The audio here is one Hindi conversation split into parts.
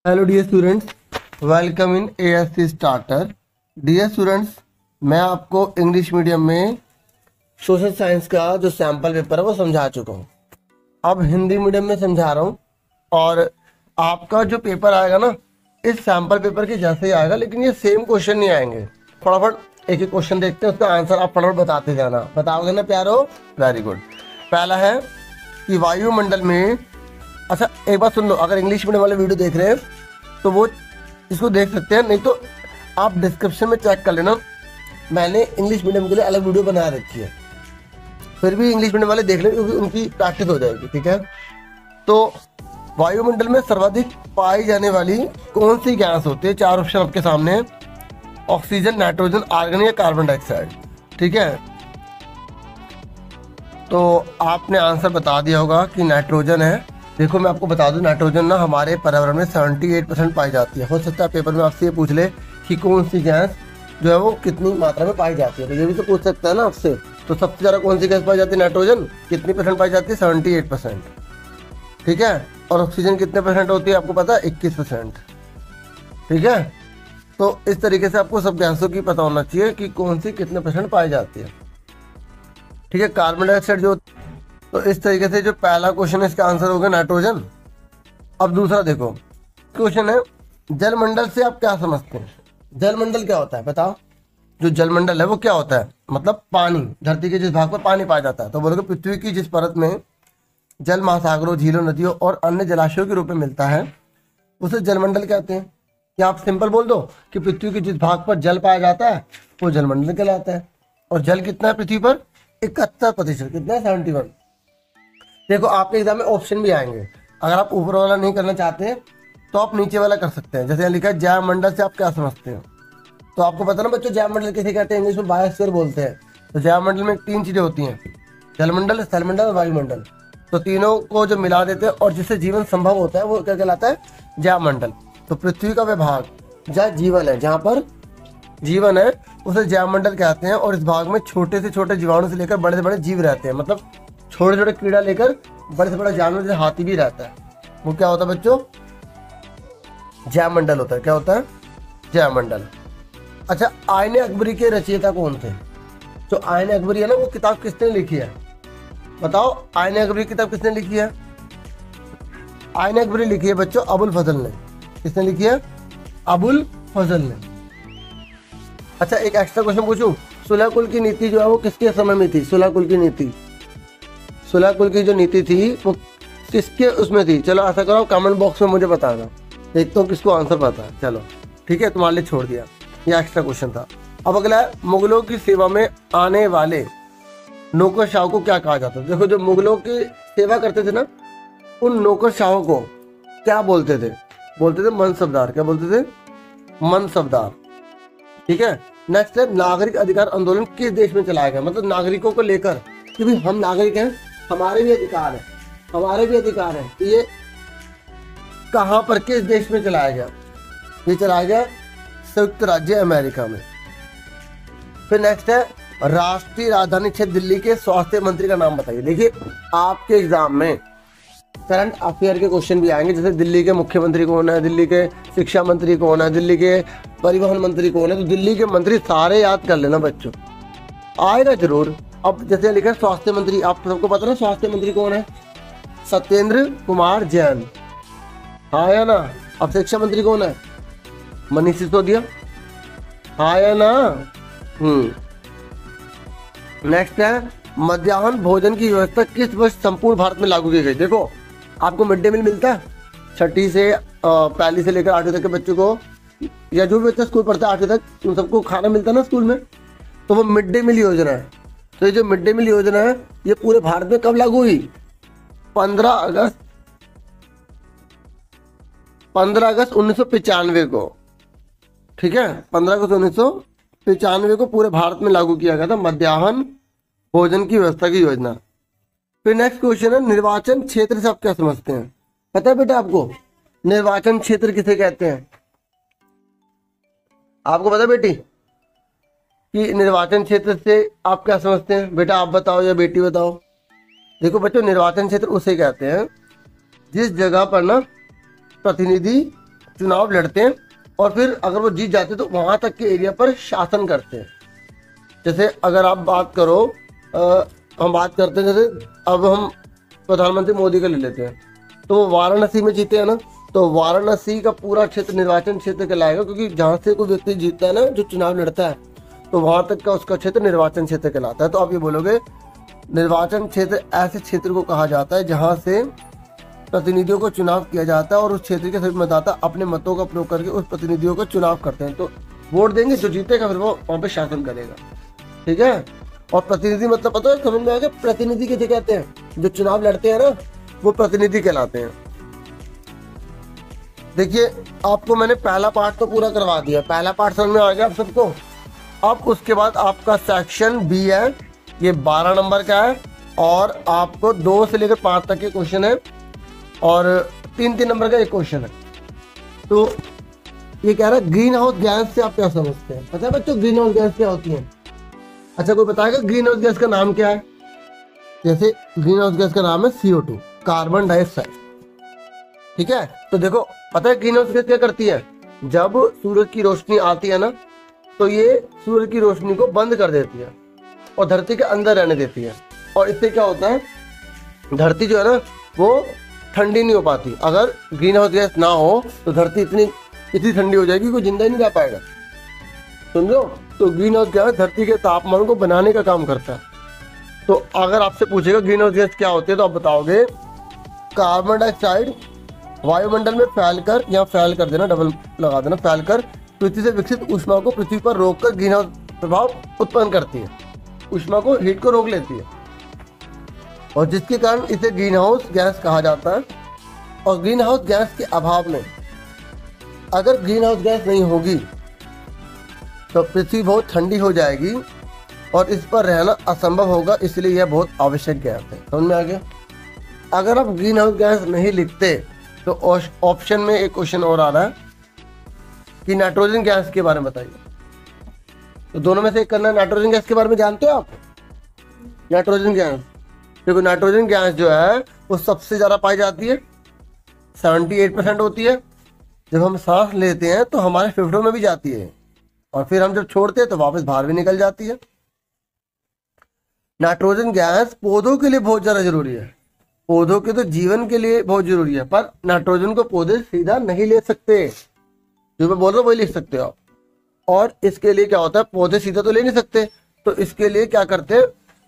Hello dear students, welcome in ASC starter. Dear students, मैं आपको इंग्लिश मीडियम में सोशल साइंस का जो सैम्पल पेपर है वो समझा चुका हूँ। अब हिंदी मीडियम में समझा रहा हूँ और आपका जो पेपर आएगा ना, इस सैम्पल पेपर के जैसे ही आएगा, लेकिन ये सेम क्वेश्चन नहीं आएंगे। फटाफट एक एक क्वेश्चन देखते हैं, उसका आंसर आप फटाफट बताते जाना। बताओगे ना प्यारो? Very good. पहला है कि वायुमंडल में, अच्छा एक बात सुन लो, अगर इंग्लिश मीडियम वाले वीडियो देख रहे हैं तो वो इसको देख सकते हैं, नहीं तो आप डिस्क्रिप्शन में चेक कर लेना, मैंने इंग्लिश मीडियम के लिए अलग वीडियो बना रखी है। फिर भी इंग्लिश मीडियम वाले देख लें क्योंकि उनकी प्रैक्टिस हो जाएगी, ठीक है। तो वायुमंडल में सर्वाधिक पाई जाने वाली कौन सी गैस होती है? चार ऑप्शन आपके सामने है, ऑक्सीजन, नाइट्रोजन, आर्गन या कार्बन डाइऑक्साइड, ठीक है। तो आपने आंसर बता दिया होगा कि नाइट्रोजन है। देखो मैं आपको बता दूं, नाइट्रोजन ना हमारे पर्यावरण में 78% पाई जाती है। हो सकता है पेपर में आपसे ये पूछ ले कि कौन सी गैस जो है वो कितनी मात्रा में पाई जाती है, तो ये भी तो पूछ सकता है ना आपसे। तो सबसे ज़्यादा कौन सी गैस पाई जाती है? नाइट्रोजन। कितनी परसेंट पाई जाती है? 78%, ठीक है। और ऑक्सीजन कितने परसेंट होती है आपको पता है? 21%, ठीक है। तो इस तरीके से आपको सब गैसों की पता होना चाहिए कि कौन सी कितने परसेंट पाई जाती है, ठीक है। कार्बन डाइऑक्साइड जो, तो इस तरीके से जो पहला क्वेश्चन है इसका आंसर होगा नाइट्रोजन। अब दूसरा देखो, क्वेश्चन है जलमंडल से आप क्या समझते हैं? जलमंडल क्या होता है बताओ? जो जलमंडल है वो क्या होता है? मतलब पानी, धरती के जिस भाग पर पानी पाया जाता है। तो बोलोगे पृथ्वी की जिस परत में जल महासागरों, झीलों, नदियों और अन्य जलाशयों के रूप में मिलता है उसे जलमंडल कहते हैं। या आप सिंपल बोल दो कि पृथ्वी के जिस भाग पर जल पाया जाता है वो जलमंडल कहलाता है। और जल कितना है पृथ्वी पर? 71%। कितना है? 71। देखो आपके एग्जाम में ऑप्शन भी आएंगे, अगर आप ऊपर वाला नहीं करना चाहते तो आप नीचे वाला कर सकते हैं। जैसे यहाँ लिखा है जैवमंडल से आप क्या समझते हैं? तो आपको पता ना बच्चों, जैवमंडल किसे कहते हैं? इंग्लिश में बायोस्फीयर बोलते हैं। तो जैवमंडल में 3 चीजें होती हैं, जलमंडल, स्थलमंडल और वायुमंडल। तो तीनों को जो मिला देते हैं और जिससे जीवन संभव होता है वो क्या कहलाता है? जैवमंडल। तो पृथ्वी का वह भाग जहाँ जीवन है, जहाँ पर जीवन है उसे जैवमंडल कहते हैं। और इस भाग में छोटे से छोटे जीवाणु से लेकर बड़े से बड़े जीव रहते हैं। मतलब छोटे छोटे कीड़ा लेकर बड़े से बड़ा जानवर जैसे हाथी भी रहता है, वो क्या होता है बच्चों? जैवमंडल होता है। क्या होता है? जैवमंडल। अच्छा, आईने अकबरी के रचयिता कौन थे? जो आईने अकबरी है ना, वो किताब किसने लिखी है बताओ? आईने अकबरी किताब किसने लिखी है? आईने अकबरी लिखी है बच्चों अबुल फजल ने। किसने लिखी है? अबुल फजल ने। अच्छा एक एक्स्ट्रा क्वेश्चन पूछूं, सुलह कुल की नीति जो है वो किसके समय में थी? सुलह कुल की नीति, सुलह कुल की जो नीति थी वो किसके उसमें थी? चलो ऐसा करो कमेंट बॉक्स में मुझे बताना, देखता हूँ किसको आंसर पता है। चलो ठीक है, तुम्हारे लिए छोड़ दिया, ये एक्स्ट्रा क्वेश्चन था। अब अगला है, मुगलों की सेवा में आने वाले नौकरशाहों को क्या कहा जाता है? देखो जो मुगलों की सेवा करते थे ना, उन नौकरशाहों को क्या बोलते थे? बोलते थे मनसबदार। क्या बोलते थे? मनसबदार, ठीक है। नेक्स्ट है, नागरिक अधिकार आंदोलन किस देश में चलाया गया? मतलब नागरिकों को लेकर कि भाई हम नागरिक हैं, हमारे भी अधिकार है, हमारे भी अधिकार है। तो ये कहाँ पर, किस देश में चलाया गया? ये चलाया गया संयुक्त राज्य अमेरिका में। फिर नेक्स्ट है, राष्ट्रीय राजधानी क्षेत्र दिल्ली के स्वास्थ्य मंत्री का नाम बताइए। देखिए आपके एग्जाम में करंट अफेयर के क्वेश्चन भी आएंगे, जैसे दिल्ली के मुख्यमंत्री कौन है, दिल्ली के शिक्षा मंत्री कौन है, दिल्ली के परिवहन मंत्री कौन है। तो दिल्ली के मंत्री सारे याद कर लेना बच्चों, आएगा जरूर। अब जैसे लिखा है स्वास्थ्य मंत्री, आप सबको पता ना स्वास्थ्य मंत्री कौन है? सत्येंद्र कुमार जैन, हाँ या ना? अब शिक्षा मंत्री कौन है? मनीष सिसोदिया, हाँ या ना? नेक्स्ट है, मध्याह्न भोजन की व्यवस्था किस वर्ष संपूर्ण भारत में लागू की गई? देखो आपको मिड डे मील मिलता है, छठी से पहली से लेकर 8वीं तक के बच्चों को, या जो भी बच्चा स्कूल पढ़ता है 8वीं तक, उन सबको खाना मिलता है ना स्कूल में। तो वो मिड डे मील योजना है। तो ये जो मिड डे मील योजना है ये पूरे भारत में कब लागू हुई? 15 अगस्त 1995 को, ठीक है। 15 अगस्त 1995 को पूरे भारत में लागू किया गया था मध्याह्न भोजन की व्यवस्था की योजना। फिर नेक्स्ट क्वेश्चन है, निर्वाचन क्षेत्र से आप क्या समझते हैं? पता है बेटा आपको निर्वाचन क्षेत्र किसे कहते हैं? आपको पता है बेटी कि निर्वाचन क्षेत्र से आप क्या समझते हैं? बेटा आप बताओ या बेटी बताओ। देखो बच्चों, निर्वाचन क्षेत्र उसे कहते हैं जिस जगह पर ना प्रतिनिधि चुनाव लड़ते हैं और फिर अगर वो जीत जाते हैं तो वहां तक के एरिया पर शासन करते हैं। जैसे अगर आप बात करो, हम बात करते हैं, जैसे अब हम प्रधानमंत्री मोदी का ले लेते हैं, तो वो वाराणसी में जीते हैं ना, तो वाराणसी का पूरा क्षेत्र निर्वाचन क्षेत्र कहलाएगा, क्योंकि जहाँ से कोई व्यक्ति जीतता है ना, जो चुनाव लड़ता है, तो वहां तक का उसका क्षेत्र निर्वाचन क्षेत्र कहलाता है। तो आप ये बोलोगे निर्वाचन क्षेत्र ऐसे क्षेत्र को कहा जाता है जहाँ से प्रतिनिधियों को चुनाव किया जाता है और उस क्षेत्र के सभी मतदाता अपने मतों का प्रयोग करके उस प्रतिनिधियों को चुनाव करते हैं। तो वोट देंगे, जो जीतेगा फिर वो वहाँ पे शासन करेगा। ठीक है। और प्रतिनिधि मतलब पता है, समझ में आ गया? प्रतिनिधि किसे कहते हैं? जो चुनाव लड़ते हैं ना, वो प्रतिनिधि कहलाते हैं। देखिए, आपको मैंने पहला पार्ट तो पूरा करवा दिया, पहला पार्ट समझ में आ गया आप सबको। अब उसके बाद आपका सेक्शन बी है, ये 12 नंबर का है और आपको 2 से लेकर 5 तक के क्वेश्चन है और 3-3 नंबर का एक क्वेश्चन है। तो ये कह रहा है ग्रीन हाउस गैस से आप क्या समझते हैं? पता है बच्चों ग्रीन हाउस गैस क्या होती है? अच्छा, कोई बताएगा ग्रीन हाउस गैस का नाम क्या है? जैसे ग्रीन हाउस गैस का नाम है CO2, कार्बन डाइऑक्साइड। ठीक है। तो देखो, पता है ग्रीन हाउस गैस क्या करती है? जब सूरज की रोशनी आती है ना, तो ये सूरज की रोशनी को बंद कर देती है और धरती के अंदर रहने देती है। और इससे क्या होता है, धरती जो है ना वो ठंडी नहीं हो पाती। अगर ग्रीन हाउस गैस ना हो तो धरती इतनी ठंडी हो जाएगी कोई जिंदा ही नहीं रह पाएगा। समझो? तो ग्रीन हाउस गैस धरती के तापमान को बनाने का काम करता है। तो अगर आपसे पूछेगा ग्रीन हाउस गैस क्या होती है, तो आप बताओगे कार्बन डाइऑक्साइड वायुमंडल में फैलकर, या फैल कर देना, डबल लगा देना, फैलकर पृथ्वी से विकसित ऊष्मा को पृथ्वी पर रोककर ग्रीन हाउस प्रभाव उत्पन्न करती है, ऊष्मा को, हीट को रोक लेती है, और जिसके कारण इसे ग्रीन हाउस गैस कहा जाता है। और ग्रीन हाउस गैस के अभाव में, अगर ग्रीन हाउस गैस नहीं होगी तो पृथ्वी बहुत ठंडी हो जाएगी और इस पर रहना असंभव होगा, इसलिए यह बहुत आवश्यक गैस है। समझ में आ गया? अगर आप ग्रीन हाउस गैस नहीं लिखते तो ऑप्शन में एक क्वेश्चन और आ रहा है कि नाइट्रोजन गैस के बारे में बताइए। तो दोनों में से एक करना है। नाइट्रोजन गैस के बारे में जानते हो आप? नाइट्रोजन गैस, देखो नाइट्रोजन गैस जो है वो सबसे ज़्यादा पाई जाती है, 78% होती है। जब हम सांस लेते हैं तो हमारे फेफड़ों में भी जाती है और फिर हम जब छोड़ते हैं तो वापस बाहर भी निकल जाती है। नाइट्रोजन गैस पौधों के लिए बहुत ज़्यादा जरूरी है, पौधों के तो जीवन के लिए बहुत जरूरी है, पर नाइट्रोजन को पौधे सीधा नहीं ले सकते। जो मैं बोल रहा हूँ वही लिख सकते हो आप। और इसके लिए क्या होता है, पौधे सीधा तो ले नहीं सकते, तो इसके लिए क्या करते हैं,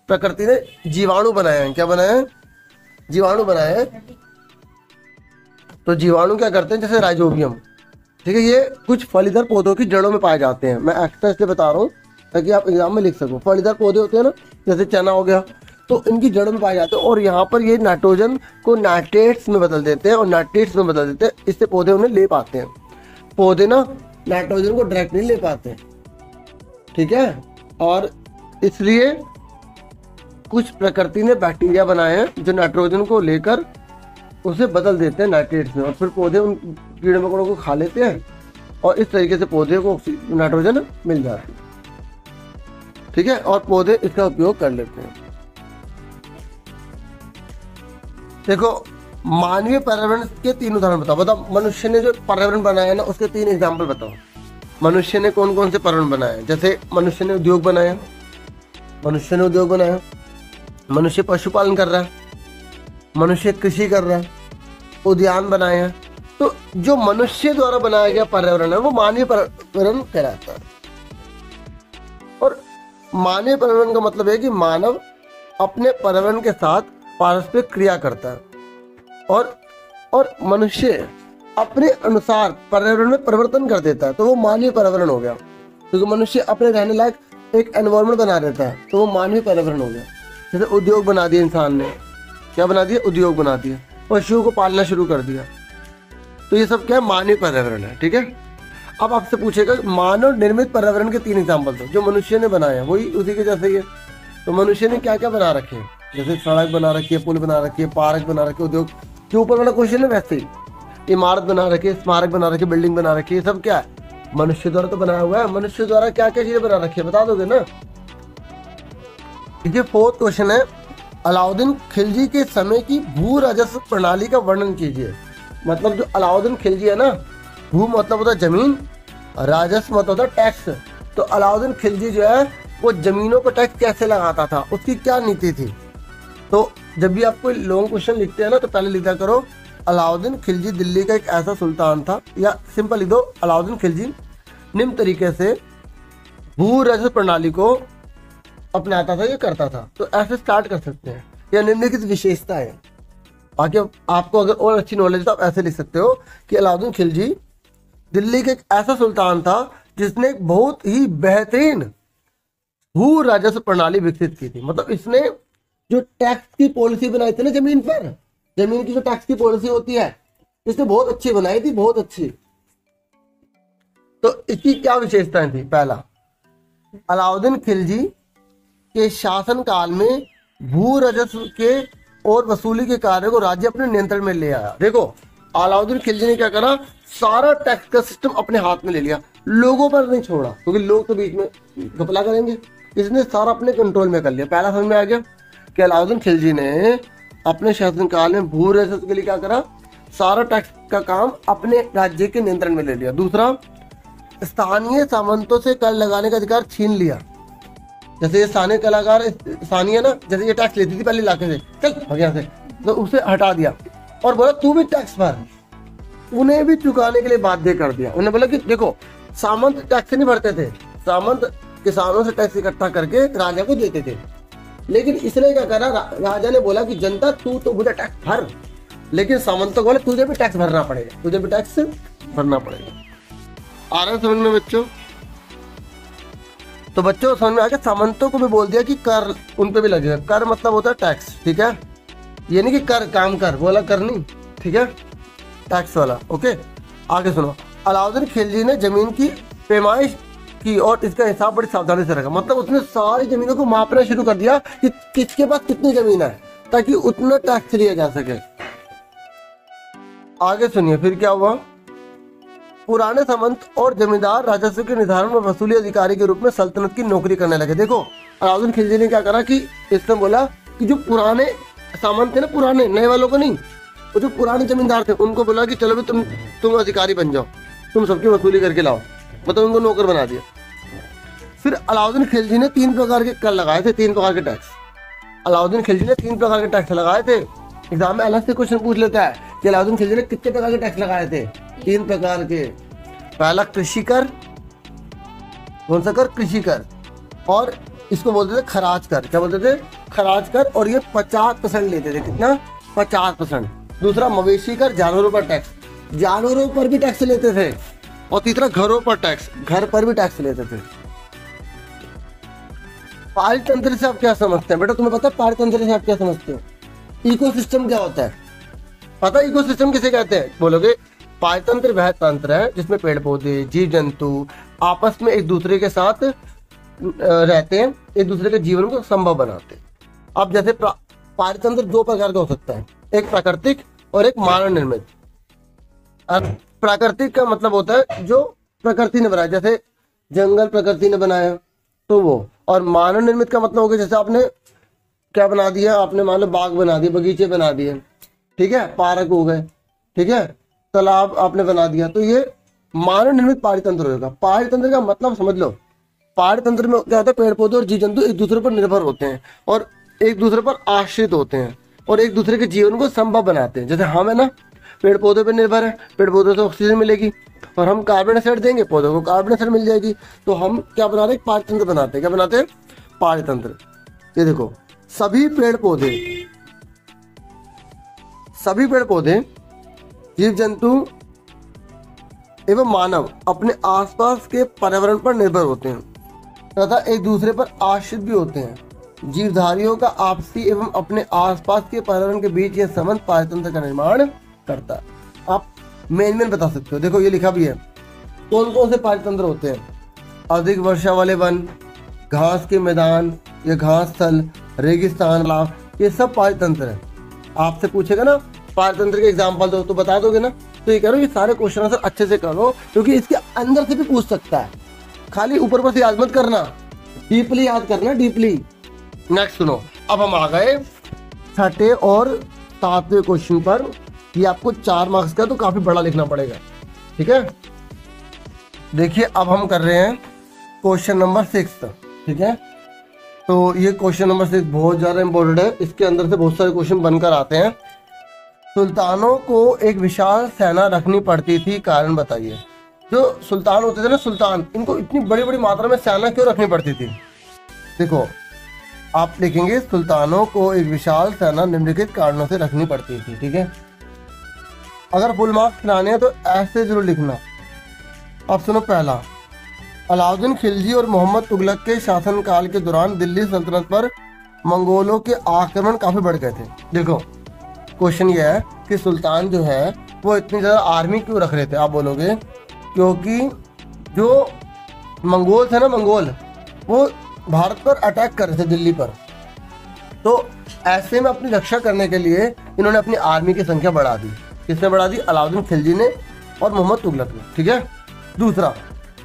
प्रकृति ने जीवाणु बनाए हैं। क्या बनाए हैं? जीवाणु बनाए हैं। तो जीवाणु क्या करते हैं, जैसे राइजोबियम, ठीक है, ये कुछ फलीदार पौधों की जड़ों में पाए जाते हैं। मैं एक्स्ट्रा इसलिए बता रहा हूँ ताकि आप एग्जाम में लिख सको। फलीदार पौधे होते हैं ना, जैसे चना हो गया, तो इनकी जड़ों में पाए जाते हैं और यहाँ पर ये नाइट्रोजन को नाइट्रेट्स में बदल देते हैं और नाइट्रेट्स में बदल देते हैं, इससे पौधे उन्हें ले पाते हैं। पौधे ना नाइट्रोजन को डायरेक्ट नहीं ले पाते, ठीक है। और इसलिए कुछ प्रकृति ने बैक्टीरिया बनाए हैं जो नाइट्रोजन को लेकर उसे बदल देते हैं नाइट्रेट्स में, और फिर पौधे उन कीड़े मकोड़ों को खा लेते हैं और इस तरीके से पौधे को नाइट्रोजन मिल जाती है, ठीक है, और पौधे इसका उपयोग कर लेते हैं। देखो, मानवीय पर्यावरण के 3 उदाहरण बताओ। मनुष्य ने जो पर्यावरण बनाया है ना, उसके 3 एग्जाम्पल बताओ। मनुष्य ने कौन कौन से पर्यावरण बनाए? जैसे मनुष्य ने उद्योग बनाया, मनुष्य पशुपालन कर रहा है, मनुष्य कृषि कर रहा है, उद्यान बनाए हैं। तो जो मनुष्य द्वारा बनाया गया पर्यावरण है वो मानवीय पर्यावरण कहलाता है। और मानवीय पर्यावरण का मतलब है कि मानव अपने पर्यावरण के साथ पारस्परिक क्रिया करता है और मनुष्य अपने अनुसार पर्यावरण में परिवर्तन कर देता है, तो वो मानवीय पर्यावरण हो गया। क्योंकि मनुष्य अपने रहने लायक एक एनवायरनमेंट बना देता है, तो वो मानवीय पर्यावरण हो गया। जैसे उद्योग बना दिया इंसान ने, क्या बना दिया? उद्योग बना दिया। पशुओं को पालना शुरू कर दिया, तो ये सब क्या है? मानवीय पर्यावरण है, ठीक है। अब आपसे पूछेगा मानव निर्मित पर्यावरण के 3 एग्जाम्पल दो जो मनुष्य ने बनाए हैं, वही उसी के जैसे ही है। तो मनुष्य ने क्या क्या बना रखे हैं? जैसे सड़क बना रखी है, पुल बना रखी है, पार्क बना रखे, उद्योग के ऊपर वाला क्वेश्चन है वैसे ही, इमारत बना रखी है, स्मारक बना रखी है, बिल्डिंग बना रखी है, सब क्या है? मनुष्य द्वारा तो बनाया हुआ है। मनुष्य द्वारा क्या क्या चीजें बना रखी है बता दोगे ना? देखिए 4th क्वेश्चन है, अलाउद्दीन खिलजी के समय की भू राजस्व प्रणाली का वर्णन कीजिए। मतलब जो अलाउद्दीन खिलजी है ना, भू मतलब होता है जमीन, राजस्व मतलब होता है टैक्स। तो अलाउद्दीन खिलजी जो है वो जमीनों पर टैक्स कैसे लगाता था, उसकी क्या नीति थी। तो जब भी आप कोई लॉन्ग क्वेश्चन लिखते हैं ना तो पहले लिखा करो अलाउद्दीन खिलजी दिल्ली का एक ऐसा सुल्तान था, या सिंपल लिख दो अलाउद्दीन खिलजी निम्न तरीके से भू राजस्व प्रणाली को अपनाता था, ये करता था। तो ऐसे स्टार्ट कर सकते हैं, या निम्नलिखित विशेषता है। बाकी आपको अगर और अच्छी नॉलेज है तो आप ऐसे लिख सकते हो कि अलाउद्दीन खिलजी दिल्ली का एक ऐसा सुल्तान था जिसने एक बहुत ही बेहतरीन भू राजस्व प्रणाली विकसित की थी। मतलब इसने जो टैक्स की पॉलिसी बनाई थी ना जमीन पर, जमीन की जो टैक्स की पॉलिसी होती है, इसने बहुत अच्छी बनाई थी, बहुत अच्छी। तो इसकी क्या विशेषताएं थी। पहला, अलाउद्दीन खिलजी के शासन काल में भू राजस्व के और वसूली के कार्य को राज्य अपने नियंत्रण में ले आया। देखो अलाउद्दीन खिलजी ने क्या करा, सारा टैक्स का सिस्टम अपने हाथ में ले लिया, लोगों पर नहीं छोड़ा, क्योंकि लोग तो बीच में घपला करेंगे। इसने सारा अपने कंट्रोल में कर लिया। पहला समझ में आ गया कि अलाउद्दीन खिलजी ने अपने शासनकाल में भू राजस्व के लिए क्या करा, सारा टैक्स का काम अपने राज्य के नियंत्रण में ले लिया। दूसरा, स्थानीय सामंतों से कर लगाने का अधिकार छीन लिया। जैसे ये स्थानीय कलाकार, स्थानीय ना, जैसे ये टैक्स लेती थी पहले इलाके से, चल भाग यहाँ से, तो उसे हटा दिया और बोला तू भी टैक्स भर। उन्हें भी चुकाने के लिए बाध्य कर दिया। उन्हें बोला कि देखो सामंत टैक्स नहीं भरते थे, सामंत किसानों से टैक्स इकट्ठा करके राजा को देते थे, लेकिन इसने क्या करा, राजा ने बोला कि जनता तू तो मुझे टैक्स भर, लेकिन सामंतों को बोला तुझे भी टैक्स भरना पड़ेगा, तुझे भी टैक्स भरना पड़ेगा। आ रहा है समझ में बच्चों। तो बच्चों समझ में आ गया, सामंतों को भी बोल दिया कि कर उन पे भी लगेगा। कर मतलब होता है टैक्स, ठीक है, ये नहीं कि कर काम कर, बोला कर नहीं, ठीक है, टैक्स वाला। ओके, आगे सुनो। अलाउद्दीन खिलजी ने जमीन की पैमाइश की और इसका हिसाब बड़ी सावधानी से रखा। मतलब उसने सारी जमीनों को मापना शुरू कर दिया कि किसके पास कितनी जमीन है, ताकि उतना टैक्स लिया जा सके। आगे सुनिए फिर क्या हुआ। पुराने सामंत और जमींदार राजस्व के निर्धारण में वसूली अधिकारी के रूप में सल्तनत की नौकरी करने लगे। देखो अलाउद्दीन खिलजी ने क्या करा कि इसने बोला कि जो पुराने सामंत थे ना, पुराने, नए वालों को नहीं, वो जो पुराने जमींदार थे उनको बोला कि चलो भी तुम अधिकारी बन जाओ, तुम सबकी वसूली करके लाओ, मतलब उनको नौकर बना दिया। फिर अलाउद्दीन खिलजी ने 3 प्रकार के कर लगाए थे, 3 प्रकार के टैक्स। अलाउद्दीन खिलजी ने 3 प्रकार के टैक्स लगाए थे। एग्जाम में अलग से क्वेश्चन पूछ लेता है कि अलाउद्दीन खिलजी ने कितने प्रकार के टैक्स लगाए थे, 3 प्रकार के। पहला कृषि कर, कौन सा कर, कृषि कर, और इसको बोलते थे खराज कर। क्या बोलते थे, खराज कर, और ये 50% लेते थे। कितना, 50%। दूसरा मवेशी कर, जानवरों पर टैक्स, जानवरों पर भी टैक्स लेते थे। और तीसरा घरों पर टैक्स, घर पर भी टैक्स लेते थे। पारितंत्र से आप क्या समझते हैं बेटा, तुम्हें पता है पारितंत्र से आप क्या समझते हो? इकोसिस्टम क्या होता है पता है? इकोसिस्टम किसे कहते हैं बोलोगे? पारितंत्र वह तंत्र है जिसमें पेड़ पौधे, जीव जंतु आपस में एक दूसरे के साथ रहते हैं, एक दूसरे के जीवन को संभव बनाते हैं। अब जैसे पारितंत्र 2 प्रकार का हो सकता है, एक प्राकृतिक और एक मानव निर्मित। प्राकृतिक का मतलब होता है जो प्रकृति ने बनाया, जैसे जंगल प्रकृति ने बनाया तो वो। और मानव निर्मित का मतलब हो गया जैसे आपने क्या बना दिया, आपने मान लो बाग बना दिए, बगीचे बना दिए, ठीक है, पार्क हो गए, ठीक है, तालाब आपने बना दिया, तो ये मानव निर्मित पारितंत्र होगा। पारितंत्र का मतलब समझ लो, पारितंत्र में क्या होता है, पेड़ पौधे और जीव जंतु एक दूसरे पर निर्भर होते हैं और एक दूसरे पर आश्रित होते हैं और एक दूसरे के जीवन को संभव बनाते हैं। जैसे हम है ना, पेड़ पौधों पर निर्भर है, पेड़ पौधों से ऑक्सीजन मिलेगी और हम कार्बन डाइऑक्साइड देंगे, पौधों को कार्बन डाइऑक्साइड मिल जाएगी। तो हम क्या बना रहे हैं, पारितंत्र बनाते हैं। क्या बनाते हैं, पारितंत्र। ये देखो सभी पेड़ पौधे, जीव जंतु एवं मानव अपने आसपास के पर्यावरण पर निर्भर होते हैं तथा एक दूसरे पर आश्रित भी होते हैं। जीवधारियों का आपसी एवं अपने आसपास के पर्यावरण के बीच यह संबंध पारितंत्र का निर्माण करता है। आप मेन बता सकते हो। देखो ये लिखा भी है कौन कौन से पारितंत्र होते हैं। अधिक वर्षा वाले वन, घास के मैदान या घास स्थल, रेगिस्तान, तालाब, ये सब पारितंत्र है। आपसे पूछेगा ना पारितंत्र के एग्जाम्पल दो तो बता दोगे ना। तो ये करो, ये सारे क्वेश्चन आंसर अच्छे से करो क्योंकि इसके अंदर से भी पूछ सकता है, खाली ऊपर से याद मत करना, डीपली याद करना, डीपली। नेक्स्ट सुनो, अब हम आ गए 6ठे और 7वें क्वेश्चन पर। ये आपको 4 मार्क्स का तो काफी बड़ा लिखना पड़ेगा। ठीक है, देखिए अब हम कर रहे हैं क्वेश्चन नंबर 6। ठीक है, तो ये क्वेश्चन नंबर 6 बहुत ज़्यादा इंपॉर्टेंट है, इसके अंदर से बहुत सारे क्वेश्चन बनकर आते हैं। सुल्तानों को एक विशाल सेना रखनी पड़ती थी, कारण बताइए। जो सुल्तान होते थे ना, सुल्तान, इनको इतनी बड़ी बड़ी मात्रा में सेना क्यों रखनी पड़ती थी? देखो आप लिखेंगे सुल्तानों को एक विशाल सेना निम्नलिखित कारणों से रखनी पड़ती थी। ठीक है, अगर फुल मार्क्स लाने हैं तो ऐसे जरूर लिखना। अब सुनो, पहला, अलाउद्दीन खिलजी और मोहम्मद तुगलक के शासनकाल के दौरान दिल्ली सल्तनत पर मंगोलों के आक्रमण काफी बढ़ गए थे। देखो क्वेश्चन ये है कि सुल्तान जो है वो इतनी ज़्यादा आर्मी क्यों रख रहे थे? आप बोलोगे क्योंकि जो मंगोल थे ना, मंगोल वो भारत पर अटैक कर रहे थे, दिल्ली पर। तो ऐसे में अपनी रक्षा करने के लिए इन्होंने अपनी आर्मी की संख्या बढ़ा दी। किसने बढ़ा दी? अलाउद्दीन खिलजी ने और मोहम्मद तुगलक ने। ठीक है, दूसरा,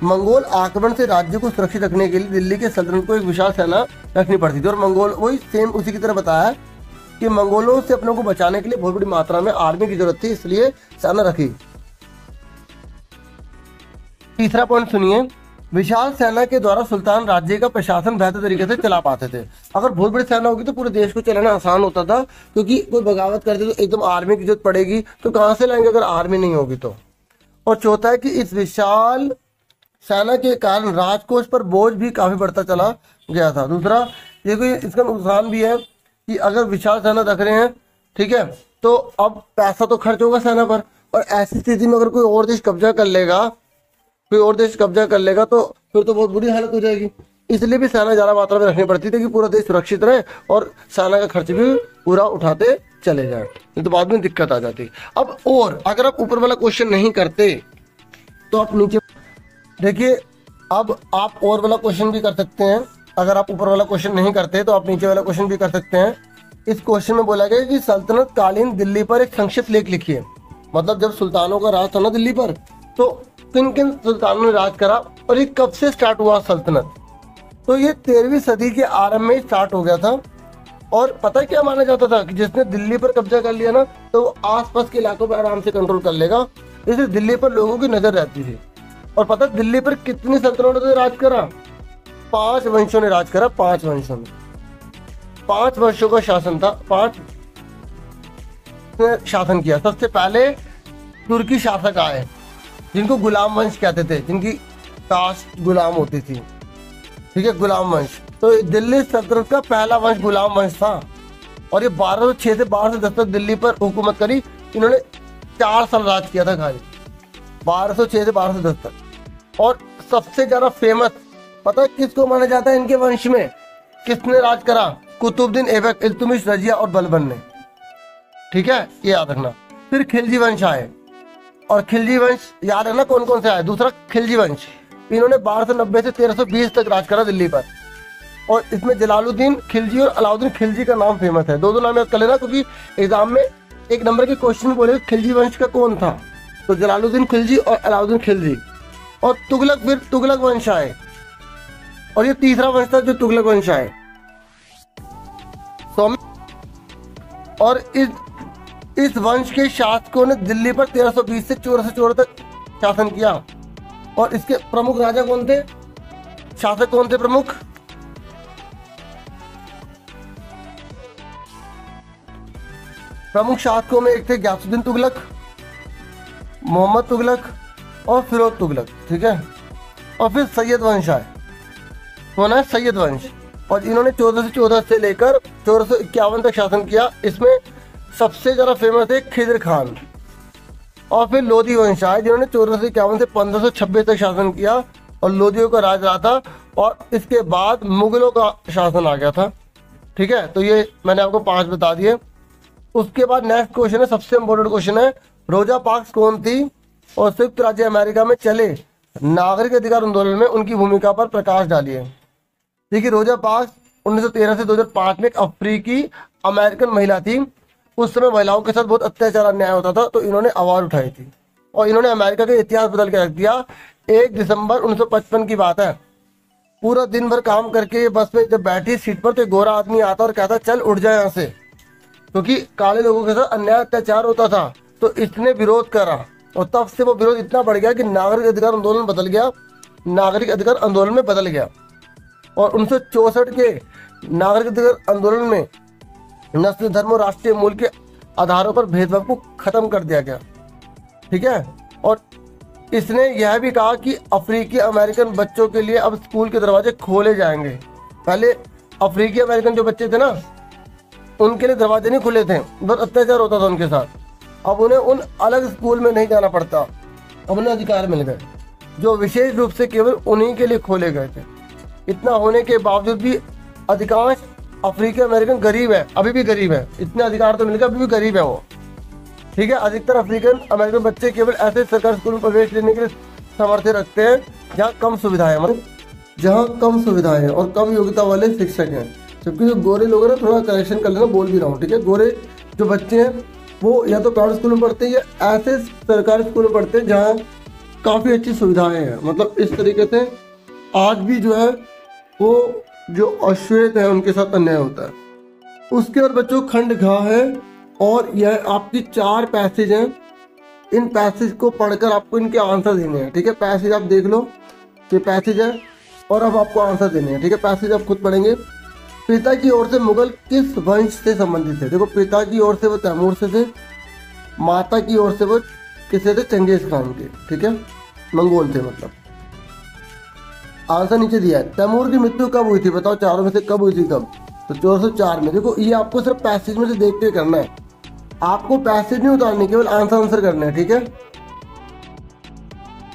मंगोल आक्रमण से राज्य को सुरक्षित रखने के लिए दिल्ली के सल्तनत को एक विशाल सेना रखनी पड़ती थी। और मंगोल वही सेम उसी की तरह बताया कि मंगोलों से अपनों को बचाने के लिए बहुत बड़ी मात्रा में आर्मी की जरूरत थी, इसलिए सेना रखी। तीसरा पॉइंट सुनिए, विशाल सेना के द्वारा सुल्तान राज्य का प्रशासन बेहतर तरीके से चला पाते थे। अगर बहुत बड़ी सेना होगी तो पूरे देश को चलाना आसान होता था, क्योंकि कोई बगावत करते तो एकदम आर्मी की जरूरत पड़ेगी, तो कहाँ से लाएंगे अगर आर्मी नहीं होगी तो। और चौथा है कि इस विशाल सेना के कारण राजकोष पर बोझ भी काफी बढ़ता चला गया था। दूसरा, ये कोई इसका नुकसान भी है कि अगर विशाल सेना रख रहे हैं, ठीक है, तो अब पैसा तो खर्च होगा सेना पर, और ऐसी स्थिति में अगर कोई और देश कब्जा कर लेगा, तो फिर तो बहुत बुरी हालत हो जाएगी। इसलिए भी सेना ज़्यादा मात्रा में रखनी पड़ती थी कि पूरा देश सुरक्षित रहे और सेना का खर्च भी पूरा उठाते चले जाए, नहीं तो बाद में दिक्कत आ जाती। अब और अगर आप ऊपर वाला क्वेश्चन नहीं करते तो आप नीचे देखिए, अब आप और वाला क्वेश्चन भी कर सकते हैं। अगर आप ऊपर वाला क्वेश्चन नहीं करते तो आप नीचे वाला क्वेश्चन भी कर सकते हैं। इस क्वेश्चन में बोला गया कि सल्तनत कालीन दिल्ली पर एक संक्षिप्त लेख लिखिए। मतलब जब सुल्तानों का राज था ना दिल्ली पर, तो किन किन सुल्तानों ने राज करा और ये कब से स्टार्ट हुआ सल्तनत? तो ये 13वीं सदी के आरंभ में स्टार्ट हो गया था। और पता है क्या माना जाता था कि जिसने दिल्ली पर कब्जा कर लिया ना, तो वो आसपास के इलाकों पर आराम से कंट्रोल कर लेगा, इसलिए दिल्ली पर लोगों की नजर रहती थी। और पता है दिल्ली पर कितनी सल्तनतों ने राज करा? 5 वंशों ने राज करा। 5 वंशों में 5 वर्षों का शासन था। 5 ने शासन किया। सबसे पहले तुर्की शासक आए जिनको गुलाम वंश कहते थे, जिनकी कास्ट गुलाम होती थी। ठीक है, गुलाम वंश। तो दिल्ली सल्तनत का पहला वंश गुलाम वंश था और ये 1206 से 1210 तक दिल्ली पर हुकूमत करी। इन्होंने 4 साल राज किया था खाली, 1206 से 1210 तक। और सबसे ज्यादा फेमस पता है किसको माना जाता है इनके वंश में? किसने राज करा? कुतुबुद्दीन ऐबक, इल्तुतमिश, रजिया और बलबन ने। ठीक है, ये याद रखना। फिर खिलजी वंश आए, और खिलजी वंश याद है ना कौन कौन से आए? दूसरा खिलजी वंश, इन्होंने 1290 से 1320 तक राज करा दिल्ली पर। और इसमें जलालुद्दीन खिलजी और अलाउद्दीन खिलजी का नाम फेमस है। दो नाम याद कर लेना, क्योंकि एग्जाम में 1 नंबर के क्वेश्चन बोले खिलजी वंश का कौन था, तो जलालुद्दीन खिलजी और अलाउद्दीन खिलजी। और तुगलक, फिर तुगलक वंश आए, और ये तीसरा वंश था जो तुगलक वंश आए। और इस वंश के शासकों ने दिल्ली पर 1320 से 1404 तक शासन किया। और इसके प्रमुख राजा कौन थे? शासक कौन थे प्रमुख? प्रमुख शासकों में एक थे गयासुद्दीन तुगलक, मोहम्मद तुगलक और फिरोज तुगलक। ठीक है, और फिर सैयद वंश आए, कौन है? सैयद वंश। और इन्होंने 1414 से लेकर 1451 तक शासन किया। इसमें सबसे ज्यादा फेमस है खिजर खान। और फिर लोधी वंश आए, जिन्होंने 1451 से 1526 तक शासन किया, और लोधियों का राज रहा था। और इसके बाद मुगलों का शासन आ गया था। ठीक है, तो ये मैंने आपको 5 बता दिए। उसके बाद नेक्स्ट क्वेश्चन है, सबसे इम्पोर्टेंट क्वेश्चन है, रोजा पार्क्स कौन थी और संयुक्त राज्य अमेरिका में चले नागरिक अधिकार आंदोलन में उनकी भूमिका पर प्रकाश डालिए। देखिए, रोजा पार्क्स 1913 से 2005 में एक अफ्रीकी अमेरिकन महिला थी। उस समय महिलाओं के साथ बहुत अत्याचार अन्याय होता था, तो इन्होंने आवाज उठाई थी और इन्होंने अमेरिका का इतिहास बदल के रख दिया। 1 दिसंबर 1955 की बात है। पूरा दिन भर काम करके बस में जब बैठी सीट पर, तो एक गोरा आदमी आता और कहता चल उठ जाए यहाँ से, क्योंकि काले लोगों के साथ अन्याय अत्याचार होता था। तो इसने विरोध करा और तब से वो विरोध इतना बढ़ गया कि नागरिक अधिकार आंदोलन बदल गया, नागरिक अधिकार आंदोलन में बदल गया। और 1964 के नागरिक अधिकार आंदोलन में नस्ल, धर्म और राष्ट्रीय मूल के आधारों पर भेदभाव को खत्म कर दिया गया। ठीक है, और इसने यह भी कहा कि अफ्रीकी अमेरिकन बच्चों के लिए अब स्कूल के दरवाजे खोले जाएंगे। पहले अफ्रीकी अमेरिकन जो बच्चे थे ना, उनके लिए दरवाजे नहीं खुले थे, बहुत अत्याचार होता था उनके साथ। अब उन्हें उन अलग स्कूल में नहीं जाना पड़ता, अब उन्हें अधिकार मिल गए जो विशेष रूप से केवल उन्हीं के लिए खोले गए थे। इतना होने के बावजूद भी अधिकांश अफ्रीकी अमेरिकन गरीब है, अभी भी गरीब है। इतने अधिकार तो मिल गए, अभी भी गरीब है वो। ठीक है, अधिकतर अफ्रीकन अमेरिकन बच्चे केवल ऐसे सरकारी स्कूल में प्रवेश लेने के लिए सामर्थ्य रखते हैं जहाँ कम सुविधाएं हैं, मतलब जहाँ कम सुविधाएं हैं और कम योग्यता वाले शिक्षक हैं। जबकि जो गोरे लोग हैं ना, थोड़ा करेक्शन कर लेना, बोल भी रहा हूँ। ठीक है, गोरे जो बच्चे हैं वो या तो प्राइवेट स्कूल में पढ़ते हैं या ऐसे सरकारी स्कूल में पढ़ते हैं जहाँ काफ़ी अच्छी सुविधाएं हैं। मतलब इस तरीके से आज भी जो है वो जो अश्वेत है उनके साथ अन्याय होता है। उसके बाद बच्चों खंड घ है, और यह आपकी 4 पैसेज हैं। इन पैसेज को पढ़कर आपको इनके आंसर देने हैं। ठीक है, पैसेज आप देख लो, ये पैसेज है और अब आपको आंसर देने हैं। ठीक है, पैसेज आप खुद पढ़ेंगे। पिता की ओर से मुगल किस वंश से संबंधित है? देखो, पिता की ओर से वो तैमूर से थे, माता की ओर से वो किससे थे? चंगेज खान के। ठीक है, मंगोल थे मतलब। आंसर नीचे दिया है। तैमूर की मृत्यु कब हुई थी? बताओ, चारों में से कब हुई थी? कब? तो 1404 में। देखो, ये आपको सिर्फ पैसेज में से देख के करना है, आपको पैसेज नहीं उतारने, केवल आंसर करना है। ठीक है,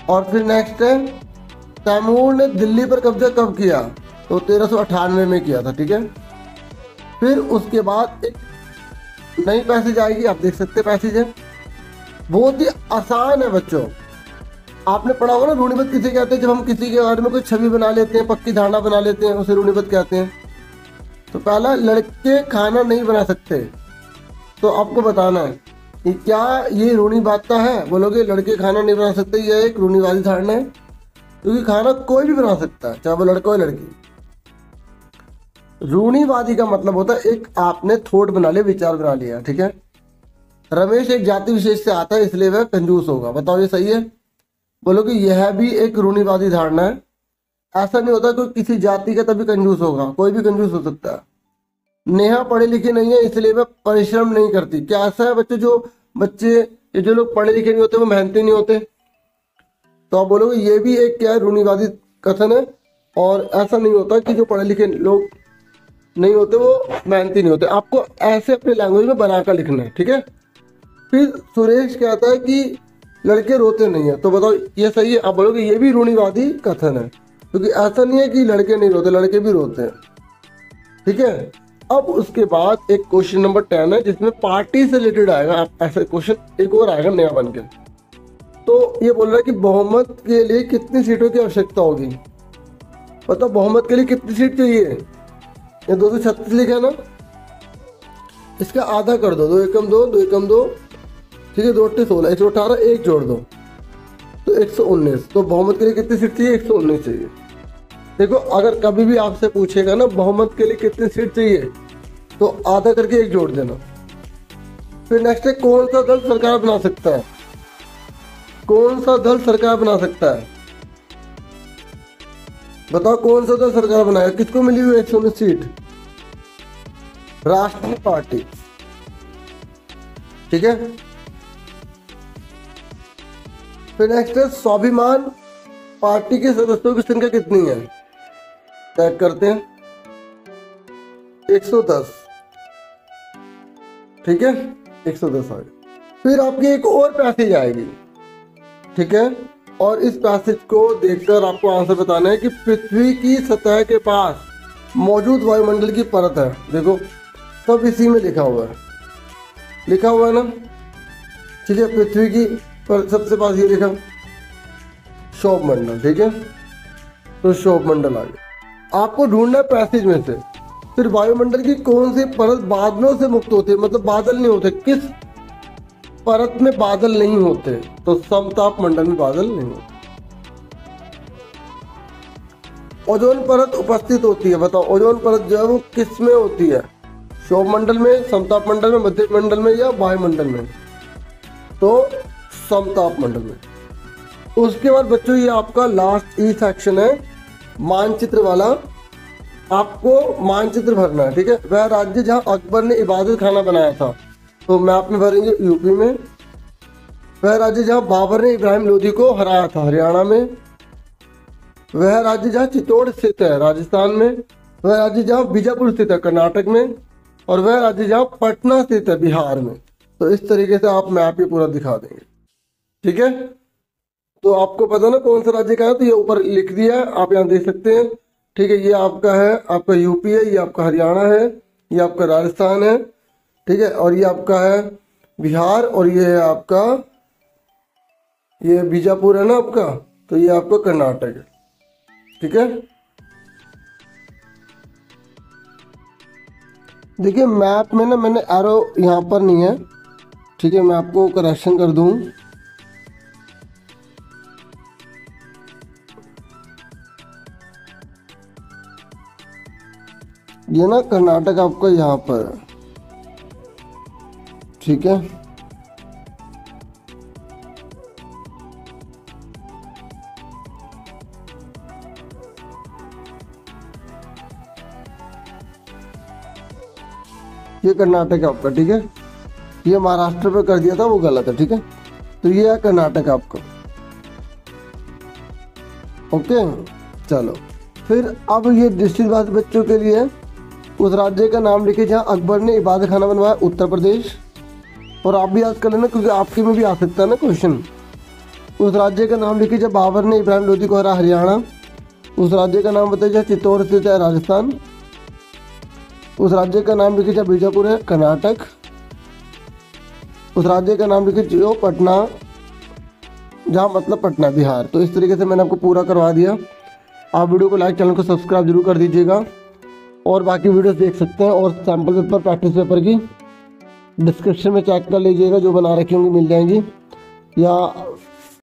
और फिर नेक्स्ट है, तैमूर ने दिल्ली पर कब्जा कब किया? तो 1398 में किया था। ठीक है, फिर उसके बाद एक नई पैसेज आएगी, आप देख सकते हैं पैसेज है, बहुत ही आसान है बच्चों। आपने पढ़ा होगा ना, रूढ़िबद्ध किसे कहते हैं? जब हम किसी के बारे में कोई छवि बना लेते हैं, पक्की धारणा बना लेते हैं, उसे रूढ़िबद्ध कहते हैं। तो पहला, लड़के खाना नहीं बना सकते, तो आपको बताना है कि क्या ये रूढ़िवादिता है? बोलोगे लड़के खाना नहीं बना सकते, यह एक रूढ़िवादी धारणा है, क्योंकि खाना कोई भी बना सकता है, चाहे वो लड़का हो लड़की। रूढ़िवादी का मतलब होता है एक आपने थॉट बना लिया, विचार बना लिया। ठीक है, रमेश एक जाति विशेष से आता है इसलिए वह कंजूस होगा। बताओ ये सही है? बोलो कि यह भी एक रूढ़िवादी धारणा है। ऐसा नहीं होता कोई किसी जाति का तभी कंजूस होगा, कोई भी कंजूस हो सकता है। नेहा पढ़े लिखे नहीं है इसलिए वह परिश्रम नहीं करती। क्या ऐसा है बच्चे, जो लोग पढ़े लिखे नहीं होते वो मेहनती नहीं होते? तो आप बोलोगे ये भी एक क्या है, रूढ़िवादी कथन है। और ऐसा नहीं होता कि जो पढ़े लिखे लोग नहीं होते वो मेहनती नहीं होते। आपको ऐसे अपने लैंग्वेज में बनाकर लिखना है। ठीक है, फिर सुरेश कहता है कि लड़के रोते नहीं है, तो बताओ ये सही है? आप बोलोगे ये भी रूढ़िवादी कथन है, क्योंकि ऐसा नहीं है कि लड़के नहीं रोते, लड़के भी रोते हैं। ठीक है, अब उसके बाद एक क्वेश्चन नंबर 10 है जिसमें पार्टी से रिलेटेड आएगा। आप ऐसा क्वेश्चन एक और आएगा नया बन के। तो ये बोल रहा है कि बहुमत के लिए कितनी सीटों की आवश्यकता होगी? बताओ बहुमत के लिए कितनी सीट चाहिए? ये 236 लिखा है ना, इसका आधा कर दो, 2 एकम 2, 2 एकम 2। ठीक है, 2 8 16, 118, 1 जोड़ दो तो 119। तो बहुमत के लिए कितनी सीट चाहिए? 119 चाहिए। देखो, अगर कभी भी आपसे पूछेगा ना बहुमत के लिए कितनी सीट चाहिए, तो आधा करके 1 जोड़ देना। फिर नेक्स्ट है, कौन सा दल सरकार बना सकता है? कौन सा दल सरकार बना सकता है? बताओ कौन सा दल सरकार बनाएगा? किसको मिली हुई 119 सीट? राष्ट्रीय पार्टी। ठीक है, फिर नेक्स्ट है, स्वाभिमान पार्टी के सदस्यों की संख्या कितनी है? चेक करते हैं, 110। ठीक है, 110 आ गए। फिर आपकी एक और पैसेज आएगी। ठीक है, और इस पैसेज को देखकर आपको आंसर बताना है कि पृथ्वी की सतह के पास मौजूद वायुमंडल की परत है। देखो, सब इसी में लिखा हुआ है ना। ठीक है, पृथ्वी की पर सबसे पास ये लिखा शोभ मंडल। ठीक है, तो शोभ मंडल आ गया। आपको ढूंढना है पैसेज में से। फिर वायुमंडल की कौन सी परत बादलों से मुक्त होती है? मतलब बादल नहीं होते, किस परत में बादल नहीं होते? तो समताप मंडल में बादल नहीं होते। ओजोन परत उपस्थित होती है। बताओ ओजोन परत जो है वो किस में होती है? शोभ मंडल में, समताप मंडल में, मध्य मंडल में या वायुमंडल में? तो समताप मंडल में। उसके बाद बच्चों ये आपका लास्ट ई सेक्शन है, मानचित्र वाला। आपको मानचित्र भरना है, ठीक है। वह राज्य जहां अकबर ने इबादत खाना बनाया था, तो मैप में भरेंगे यूपी में। वह राज्य जहां बाबर ने इब्राहिम लोधी को हराया था, हरियाणा में। वह राज्य जहां चित्तौड़ स्थित है, राजस्थान में। वह राज्य जहां बीजापुर स्थित है, कर्नाटक में। और वह राज्य जहां पटना स्थित है, बिहार में। तो इस तरीके से आप मैप ही पूरा दिखा देंगे, ठीक है। तो आपको पता ना कौन सा राज्य का है, तो ये ऊपर लिख दिया है, आप यहाँ देख सकते हैं, ठीक है। ये आपका है, आपका यूपी है, ये आपका हरियाणा है, ये आपका राजस्थान है, ठीक है। और ये आपका है बिहार, और ये है आपका, ये बीजापुर है ना आपका, तो ये आपका कर्नाटक है, ठीक है। देखिए मैप में ना मैंने एरो यहाँ पर नहीं है, ठीक है। मैं आपको करेक्शन कर दूँ। ये ना कर्नाटक आपका यहाँ पर है, ठीक है। ये कर्नाटक है आपका, ठीक है। ये महाराष्ट्र पे कर दिया था, वो गलत है, ठीक है। तो ये है कर्नाटक आपका, ओके। चलो फिर अब ये डिस्ट्रिक्ट बात बच्चों के लिए, उस राज्य का नाम लिखे जहाँ अकबर ने इबादत खाना बनवाया, उत्तर प्रदेश। और आप भी याद कर लेना क्योंकि आपके में भी आ सकता है ना क्वेश्चन। उस राज्य का नाम लिखे जब बाबर ने इब्राहिम लोधी को हरा, हरियाणा। उस राज्य का नाम बताइए जहाँ चित्तौड़ स्थित है, राजस्थान। उस राज्य का नाम लिखे जहाँ बीजापुर है, कर्नाटक। उस राज्य का नाम लिखे जो पटना, जहाँ मतलब पटना, बिहार। तो इस तरीके से मैंने आपको पूरा करवा दिया। आप वीडियो को लाइक, चैनल को सब्सक्राइब जरूर कर दीजिएगा। और बाकी वीडियोस देख सकते हैं, और सैम्पल पेपर, प्रैक्टिस पेपर की डिस्क्रिप्शन में चेक कर लीजिएगा, जो बना रखी होंगी मिल जाएंगी, या